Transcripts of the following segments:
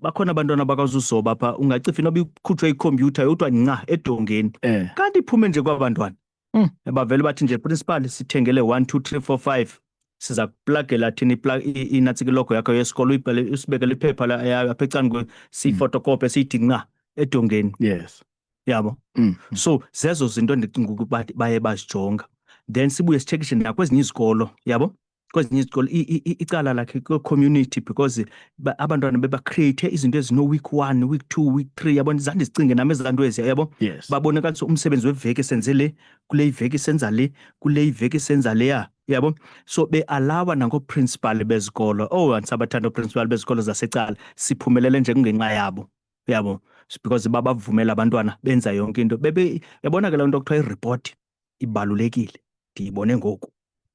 bakhona abantwana bakazuzoba pha ungacifa noba ikhutshwe ikhompyutha yodwa nca edongeni kanti iphume nje kwabantwana bavele bathi nje principal sithengele 1 2 3 4 5 siza kuplugela thina inatsiki logo yakho yesikolo usibekele iphepha la apha ecani sifotokope sithi nca edongeni. Yes. Yabo. So zezo zinto ndicinga ukuba baye bazijonga. Then sibuye sichekishe nakwezinye izikolo, yabo? Kwezinye izikolo icala lakhe community because abantwana beba create izinto ezino week 1, week 2, week 3 yabo ndizande sicinge nami ezanto ezi yabo. Yes. Babonakalisa umsebenzi weveki senze le, kule iveki senza le, kule iveki senza le yabo. So be-alawa nango-principal bezikolo. Andisabathanda o-principal bezikolo zasecala. Siphumelele nje kungenxa yabo. Yabo. Because babavumela abantwana benza yonke into. Yabona ke le nto kuthiwa i-report ibalulekile. Ndiyibone ngoku.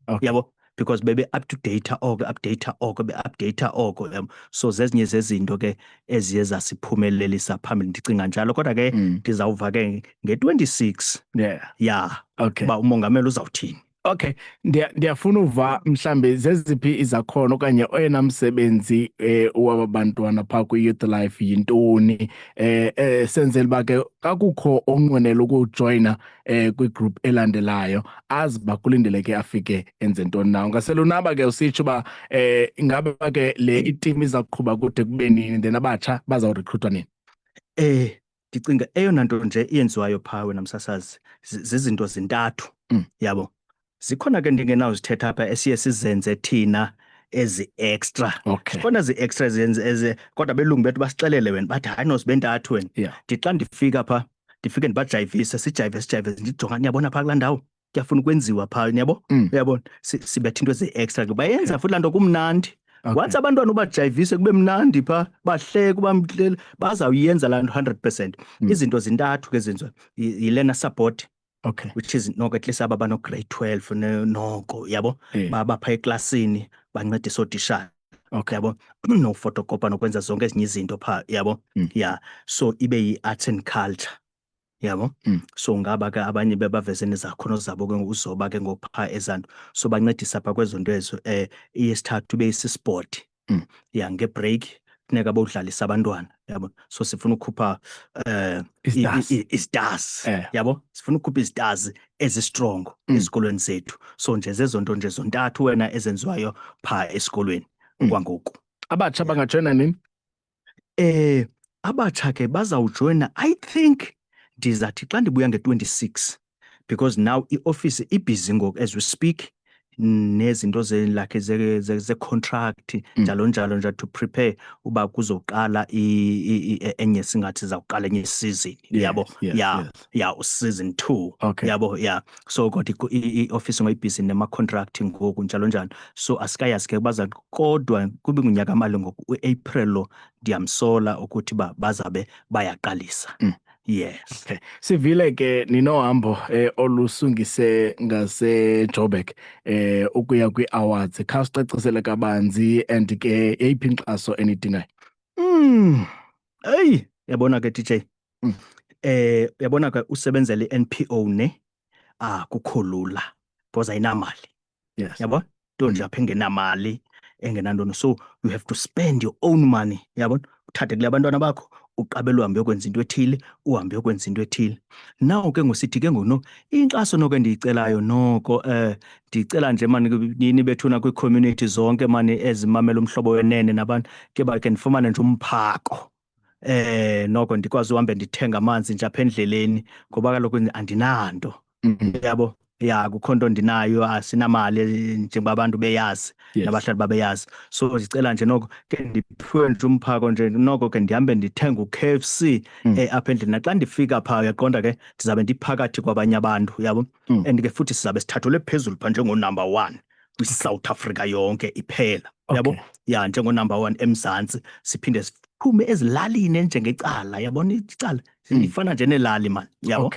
Okay. Yabo. Because bebe up to date be-update oko. So zezinye zezinto ke eziye zasiphumelelisa phambili ndicinga njalo. Kodwa ke ndizawuva ke nge-26. Yeah. Okay. Ba umongameli uzawuthini. Okay, ndiyafuna uva mhlambe zeziphi izakhono okanye oyena msebenzi wabantwana phaa kwi-youth life yintoni senzela uba ke kakukho onqwenela ukujoyina kwigroup elandelayo azi uba kulindeleke afike enze ntoni na. Ungaselunaba ke usitsho uba ingaba ke le itimu iza kuqhuba kude kube nini then abatsha bazawurikhrutwa nini? Ndicinga eyona nto nje iyenziwayo phaa wena msasazi zizinto zintathu. Yabo. Zikhona ke ndingenawuzithetha apha esiye sizenze thina ezi-extra. Okay. Zikhona zi-extra zenze kodwa belungu bethu basixelele wena bathi hayi no sibe ntathu wena. Ndithi xa ndifika phaa ndifike ndibajayivise sijayive ndijonga niyabona phaa kulaa ndawo kuyafuna ukwenziwa phaa yabo. Uyabona sibetha into ezi-extra ke bayenza futhi laa nto kumnandi. Once abantwana ubajayivise kube mnandi phaa bahleke kuba mhlele bazawuyenza laa nto 100%. Izinto zintathu ke ezenziwa yi-learner support. Okay. Which is noko at least aba bano grade 12 noko yabo babapha eklasini bancedisa ootishara. Okay. Yabo no photocopa nokwenza zonke ezinye izinto phaa yabo. So ibe yi-arts and culture yabo. So ngaba ke abanye bebavezene izakhono zabo ke uzoba ke ngopha ezanto so bancedisa phaa kwezo nto ezo. Iyesithathu ibe yisisport ngebreak funeka bawudlalisa abantwana yabo. So sifuna ukukhupha i-stars yabo. Sifuna ukukhupha i-stars ezi-strong ezikolweni zethu. So nje zezo nto nje zontathu wena ezenziwayo phaa esikolweni kwangoku. Abatsha bangajoyina nini? Abatsha ke bazawujoyina I think ndizathi xa ndibuya nge-26 because now i-office ibhizi ngoku as we speak nezinto lakhe ze-contract njalo nje to prepare uba kuzoqala enye singathi zawuqala enye season yabo. Season 2 yabo. So kodwa i-office ngoyibhizi nema-contract ngoku njalo. So asikayazi ke baza kodwa kube ngunyaka mali ngoku u-April lo ndiyamsola ukuthi bazabe bayaqalisa. Yes. Okay. Sivile ke ninohambo olusungise ngase-Joburg ukuya kwi-awards. Khawusicacisele kabanzi and ke yeyiphi inkxaso enidingayo? Yabona ke DJ. Yabona ke usebenzele i-NPO ne akukho lula because ayinamali. Yes. Yabo nto nje apha engenamali engenantoni. So you have to spend your own money yabona. Uthathe kule abantwana bakho uqabele uhambe uyokwenza into ethile uhambe uyokwenza into ethile. Naw ke ngosithi ke ngoku inkxaso noko endiyicelayo noko ndicela nje mani nini bethuna kwi-community zonke mani ezimamela umhlobo wenene nabantu ke bakhe ndifumane nje umphako noko ndikwazi uhambe ndithenga amanzi nje apha endleleni ngoba kaloku andinanto yabo. Kukho nto ndinayo asinamali njengoba abantu beyazi nabahlali babeyazi. So ndicela nje noko ke ndiphiwe nje umphako nje noko ke ndihambe ndithenga u-KFC apha endlini. Naxa ndifika phaa uyaqonda ke ndizabe ndiphakathi kwabanye abantu yabo. And ke futhi sizabe sithathelwe phezulu phaa njengo-number 1 kwi-South Africa yonke iphela yabo. Njengo-number 1 eMzantsi siphinde siphume ezilalini njengecala yabona icala ifana nje nelali mani yabo.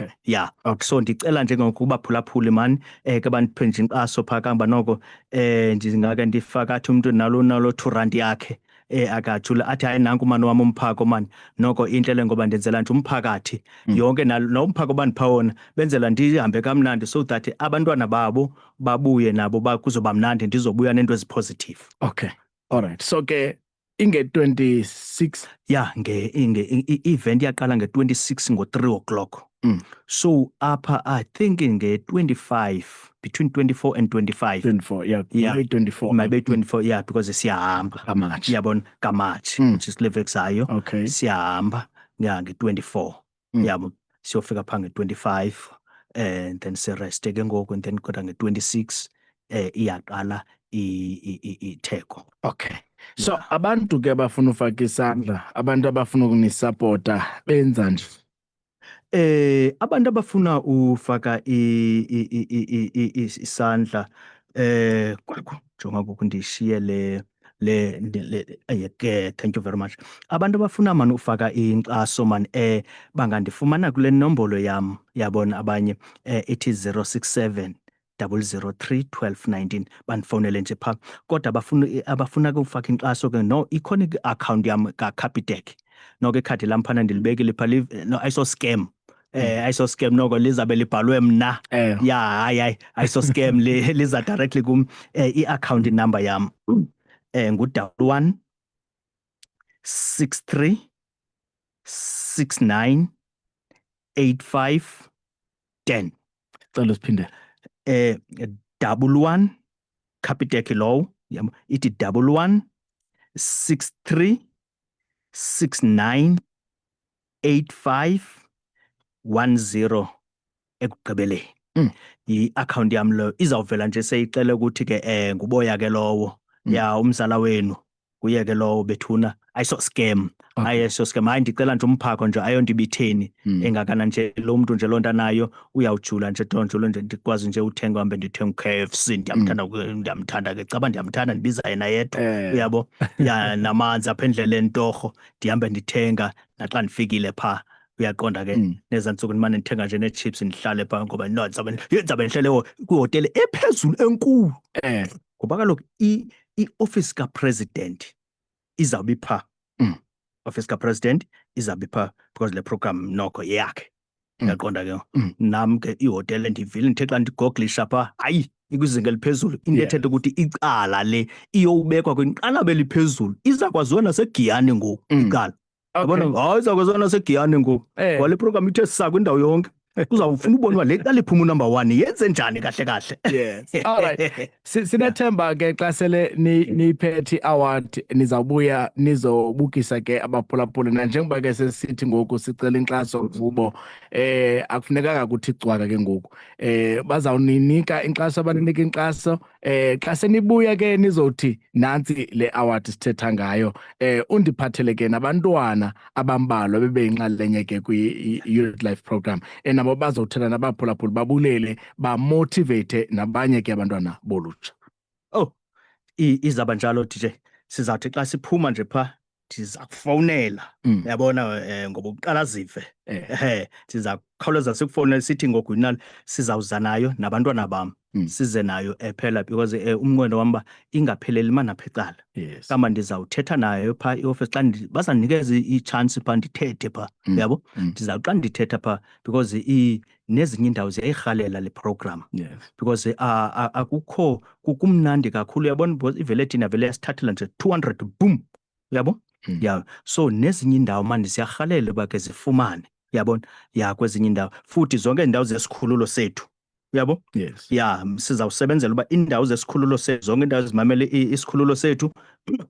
So ndicela nje ngokuba phulaphuli mani ke bandiphe nje inkxaso phaa kamba noko ndingake ndifakathi umntu nalo R2 yakhe akajule athi hayi nanku mani wam umphako mani noko intle ngoba ndenzela nje umphakathi yonke nomphako bandipha wona benzela ndihambe kamnandi so that abantwana babo babuye nabo kuzoba mnandi ndizobuya nento ezipositive. Okay. All right. So ke inge 26 yeah event yaqala nge-26 ngo-3 o'clock. So apha I think nge-25 between 24 and 25 24 yeah yeah 24 maybe 24 yeah because siyahamba kaMarch yabona kaMarch which is levekisayo okay siyahamba yeah nge-24 yabo siyofika pha nge-25 and then sireste ke ngoku and then kodwa nge-26 iyaqala itheko. okay so abantu ke abafuna ufaka isandla abantu abafuna ukunisupporta benza nje abantu abafuna ufaka isandla jonga ngoku ndishiye le ayeke thank you very much. Abantu abafuna mani ufaka inkxaso mani bangandifumana kule nombolo yam yabona abanye ithi 067 003 1219 bandifowunele nje pha kodwa abafuna ke ufaka inkxaso ke no ikhona i-account yam kaCapitec noko ikhadi lam phana ndilibekile pha no ayiso-scam ayiso-scam noko lizabe libhalwe mna ya hayi ayiso-scam liza directly kum i-account number yam ngu-1 63 69 85 10 cela siphinde 11 Capitec low ithi 11 63 69 85 10 ekugqibeleni i-account yam lo izawuvela nje seyicela ukuthi ke nguboya ke lowo ya umzala wenu kuye ke lowo bethuna ayiso-scam ayiso-scam hayi ndicela nje umphako nje ayondibitheni engakana nje lo muntu nje lonto anayo uyawujula nje tonjolo nje ndikwazi nje uthenga hambe ndithenga KFC ndiyamthanda ke caba ndiyamthanda ndibiza yena yedwa uyabo ya namanzi apha endleleni torho ndihambe ndithenga naxa ndifikile pha uyaqonda ke neza ntsuku ndimane ndithenga nje nee-chips ndihlale pha ngoba no ndizabe ndihlele kwihotele ephezulu enkulu ngoba kaloku i-office kapresident izawube pha office kapresident izawube pha because le program noko yakhe uyaqonda ke nam ke ihotele ndivile ndithe xa ndigoglisha pha hayi ikwizinga eliphezulu into ethetha ukuthi icala le iyowubekwa kwinqanaba eliphezulu izakwaziwa nasegiyani ngoku icala yabona hayi izakwaziwa nasegiyani ngoku kwale program ithe sisa kwindawo yonke uzawufuna ubonwa le cala iphuma unumber 1 yenze njani kahle kahle. Yes all right sinethemba ke xa sele niphethe award nizawubuya nizobukisa ke abaphulaphuli na njengoba ke sesithi ngoku sicela inkxaso kubo akufunekanga ukuthi icwaka ke ngoku bazawuninika inkxaso abanika inkxaso xa senibuya ke nizothi nansi le award sithetha ngayo undiphathele ke nabantwana abambalwa bebeyinxalenye ke kwi-Youth Life program nabo bazothetha nabaphulaphuli babulele bamotivate nabanye ke abantwana bolutsha. Izaba njalo DJ sizawuthi xa siphuma nje pha ndiza kufowunela yabona ngoba uqala zive siza khawuleza sikufowunela sithi ngogwinali sizawuza nayo nabantwana bam size nayo phela because umnqweno wam ingapheleli manapha ecala kama ndizawuthetha nayo pha ioffice xa bazandinikeza i-chance pha ndithethe pha yabo ndizawuxa ndithetha pha because nezinye iindawo ziyayirhalela le program because akukho kumnandi kakhulu yabona because ivele thina vele yasithathela nje 200 boom yabo yeah so nezinye indawo manje siyarhalela uba ke zifumane yabona ya kwezinye indawo futhi zonke indawo zesikhululo sethu uyabo ya sizawusebenzela uba indawo zesikhululo sethu zonke indawo zimamele isikhululo sethu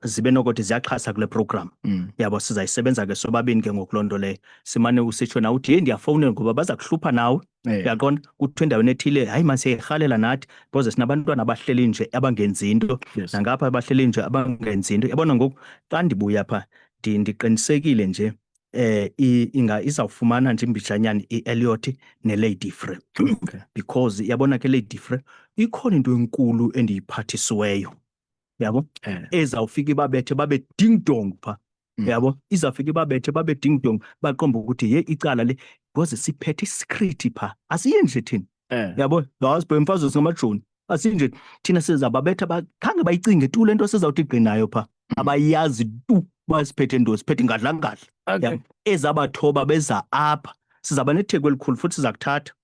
zibe nokuthi ziyaxhasa kule program yabo sizayisebenza ke sobabini ke ngokulonto leyo simane usitsho na uthi ndiyafowunela ngoba baza kuhlupha nawe uyaqonda kuthiwa endaweni ethile hayi masiyayirhalela nathi because sinabantwana abahleli nje abangenzi into nangapha abahleli nje abangenzi into yabona ngoku xa ndibuya pha ndiqinisekile nje izawufumana nje imbijanyana i-Elliot ne-Lady Frey because yabona ke Lady Frey ikhona into enkulu endiyiphathisiweyo yabo ezawufika ibabethe babe ding dong pha yabo izawufika ibabethe babe ding dong baqomba ukuthi icala le because siphethe isecret pha asiyenje thina yabo yasibhe mfazwe singamajoni asinje thina sizababetha bakhange bayicinge tu lento sizawuthi igqinayo pha abayazi tu basiphethe ndo siphethe ngadla ezabathoba beza apha sizaba netheko elikhulu futhi siza kuthatha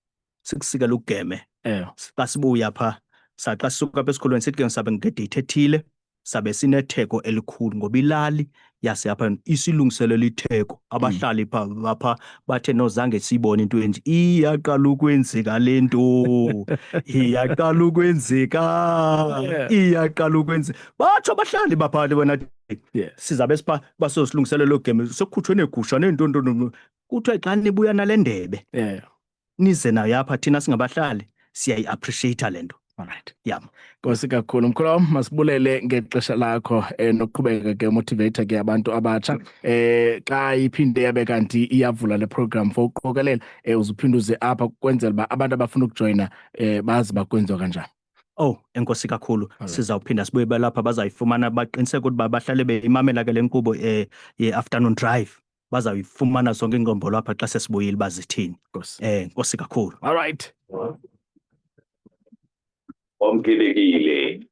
sikusikela ugeme xa sibuya pha saxa sisuka apha esikolweni sithi ke ngisabe ngedate ethile sabe sinetheko elikhulu ngoba ilali yaseyapha isilungiselela itheko abahlali pha bathe nozange siyibone into enje iyaqala ukwenzeka lento iyaqala ukwenzeka Yeah. iyaqala ukwenzeka bathi abahlali baphali bona Yes. sizabe basosilungiselela lo game sekukhutshwe negusha nentonto kuthiwe xa nibuya nale ndebe Yeah. nize nayo apha thina singabahlali siyayi-appreciate lento. Alright. Yeah. Nkosi kakhulu mkhulu wami, masibulele ngexesha lakho nokuqhubeka ke motivate ke abantu abatsha xa iphinde yabe kanti iyavula le program for uqokelela uzuphinde uze apha kwenzela uba abantu abafuna ukujoyina bazi bakwenziwa kanjani. Oh, enkosi kakhulu. Sizawuphinda sibuye balapha bazayifumana baqiniseke ukuthi bahlale beyimamela ke le nkqubo ye-afternoon drive. Bazayifumana zonke inqombolo apha xa sesibuyile bazithini. Enkosi kakhulu. All right. Omkelekile.